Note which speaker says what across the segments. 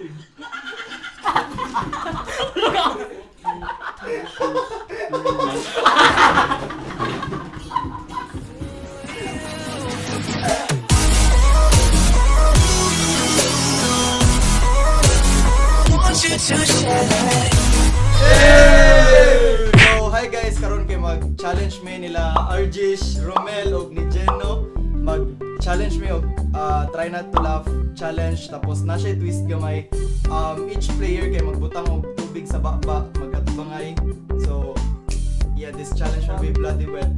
Speaker 1: So, hi guys, karon kay mag-challenge me nila Arjeesh, Romel ug ni Jeno. Mag-challenge me og try not to laugh challenge, tapos na siya twist gamay. Each player kay magbutang og tubig sa baba, magatbangay. So, yeah, this challenge will be bloody wet.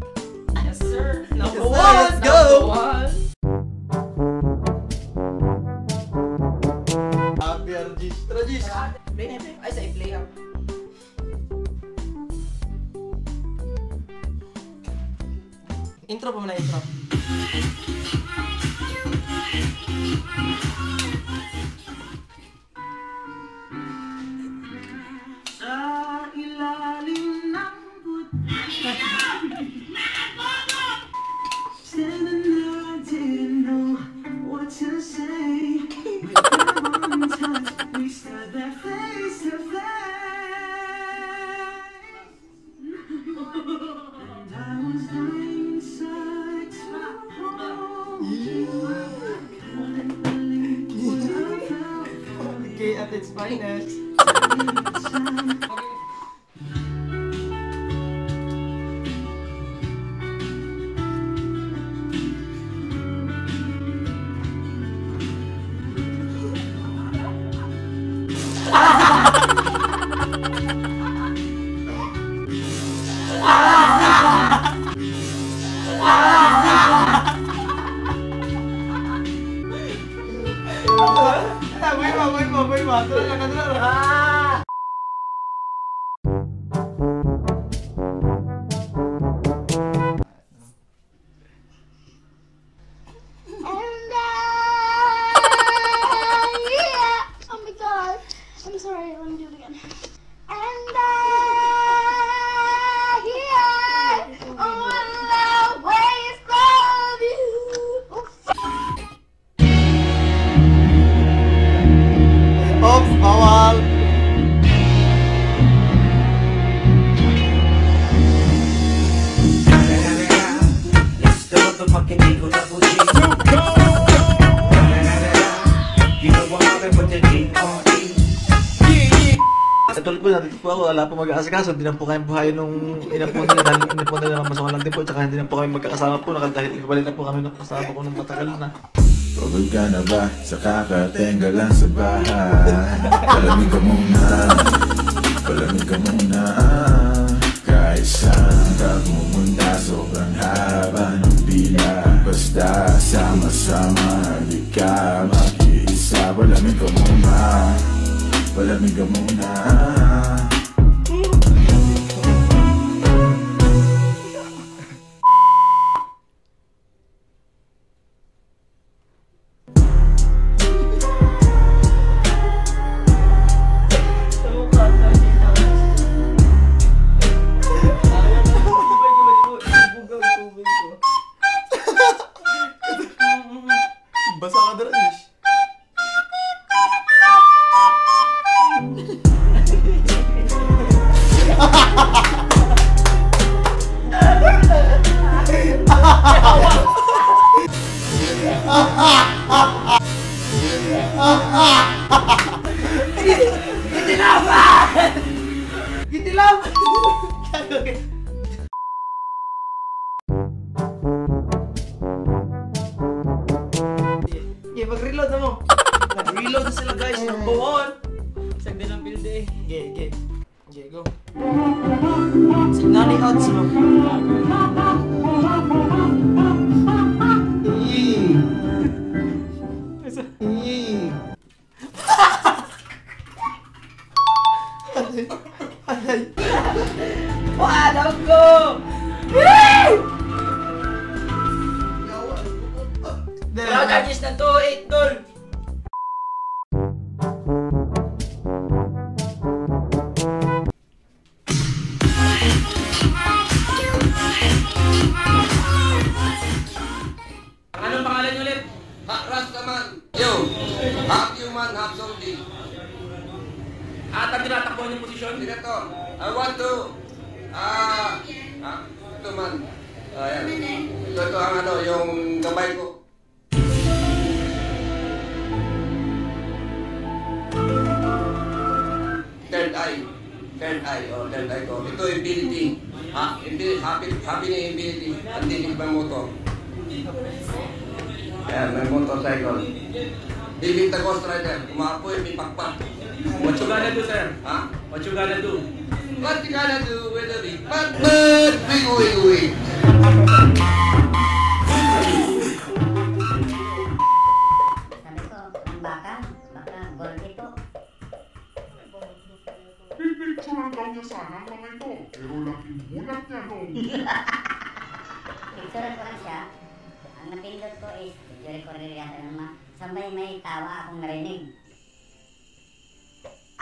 Speaker 2: Yes sir.
Speaker 1: Number one, let's go. Happy Arjeesh, Arjeesh.
Speaker 2: Ay sa i-play up.
Speaker 1: Intro pa man na intro.
Speaker 2: Sa ilalim ng Stand and I didn't know what to say. We had one touch, we stood there face to face. And I was dying inside to hold you. Couldn't believe what I felt.
Speaker 1: Okay, at its finest. Boy mo, tulala ka.
Speaker 3: Yeah. Oh my god. I'm sorry, let me do it again. And yeah. Oh, the ways of you.
Speaker 1: Oops, bawal.
Speaker 4: It's the motherfucking Eagle Double G. You know what happened with the D.R.E.
Speaker 5: Tulad po natin po ako, wala po mag-aasikaso, hindi na po kayong buhayin nung inapon nila dahil hindi po nila masukan lang din po, tsaka hindi na po kami magkakasama po, dahil ikabalik na po kami ng kasama ko nung matagal na.
Speaker 6: Pagod ka na ba sa kakatenga lang sa bahay? Palamig ka muna, palamig ka muna. Kahit saan ka pumunta, sobrang haba ng pila. Basta sama-sama, di ka mag-iisa. Palamig ka muna, palamig ka muna.
Speaker 1: Basa ka dara, Arjeesh.
Speaker 2: Gitilaban! Gitilaban!
Speaker 1: Okay, mag-reload na mo.
Speaker 2: Nag-reload na sila guys, number one. Isang din ang build eh.
Speaker 1: Okay, go. Signali outs mo. Alay.
Speaker 2: Alam ko! Wala Arjeesh na to, 8 tol! Anong pangalan niyo ulit?
Speaker 7: Rastaman. Yo, half human, half zombie. At ang tinatakbo niyong posisyon?
Speaker 8: Senator, I want to, ito man. Ayan. Ito ang ano, yung gabay ko. Third eye. Third eye ko. Ito ability. Happy na ability. At tinig ng motor. Ayan, may motorcycle. Bibig na Ghost Rider. Umapoy, may pakpak.
Speaker 7: What you gonna do, sir?
Speaker 8: Ha?
Speaker 7: What you gonna do?
Speaker 8: What you gonna do with the big partner? Wig.
Speaker 9: Sabi ko, ang baka, golgi po.
Speaker 10: Pipicturean daw niya sana ang mga ito, pero laking bulat niya no.
Speaker 9: Picturean ko lang siya. Ang napindot ko is, video recorder yata naman. Sabay may tawa akong narinig.
Speaker 10: I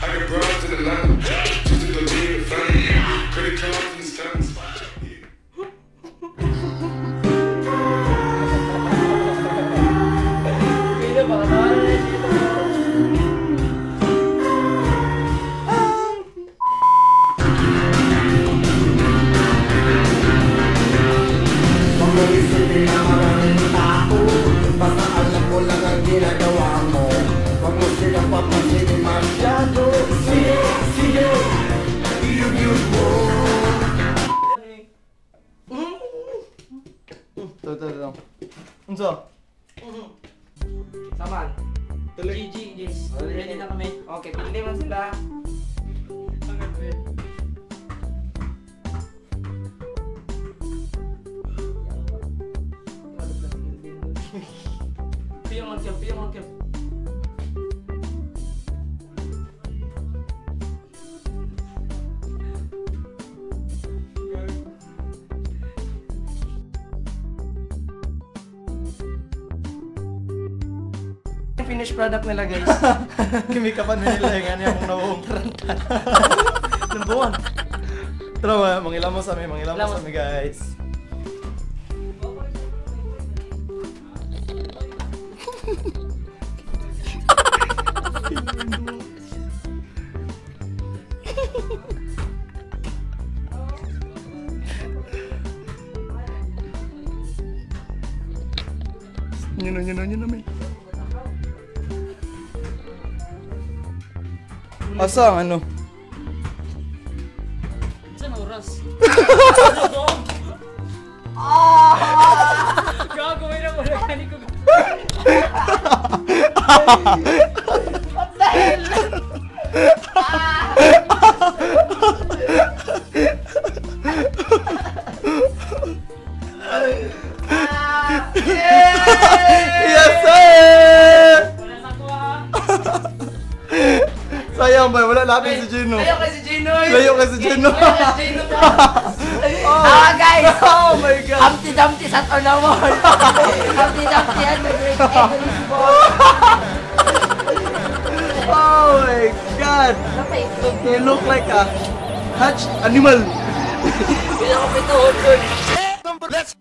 Speaker 10: got broads in the line, just to go to the family, credit cards and stamps.
Speaker 8: Basta alam mo lang ang ginagawa mo. Huwag mo silang papansinin masyado. Sige, yun mo.
Speaker 1: Ito. Unso?
Speaker 7: Saman. GG, James. Ready na kami. Okay, pili man sila. Piyong ang kill. Finished product nila, guys.
Speaker 1: Kimikapan mo nila yung ano yung nawong taranta. Numbuan. Tara, mangilamos kami guys. Nyo namin. Asa ang ano?
Speaker 7: Saan oras? Gago, may nang ulagani ko. What the hell?
Speaker 1: Yes, sir! Sayang ba? Wala lapis si Jeno.
Speaker 7: Layo kay si Jeno.
Speaker 9: Guys!
Speaker 1: Oh my God!
Speaker 9: Humpty-Dumpty sa Tonawon! Humpty-Dumpty yan, may
Speaker 1: Oh my God! You look like a hatched animal.
Speaker 9: Pinakapituhod ko.
Speaker 1: Let's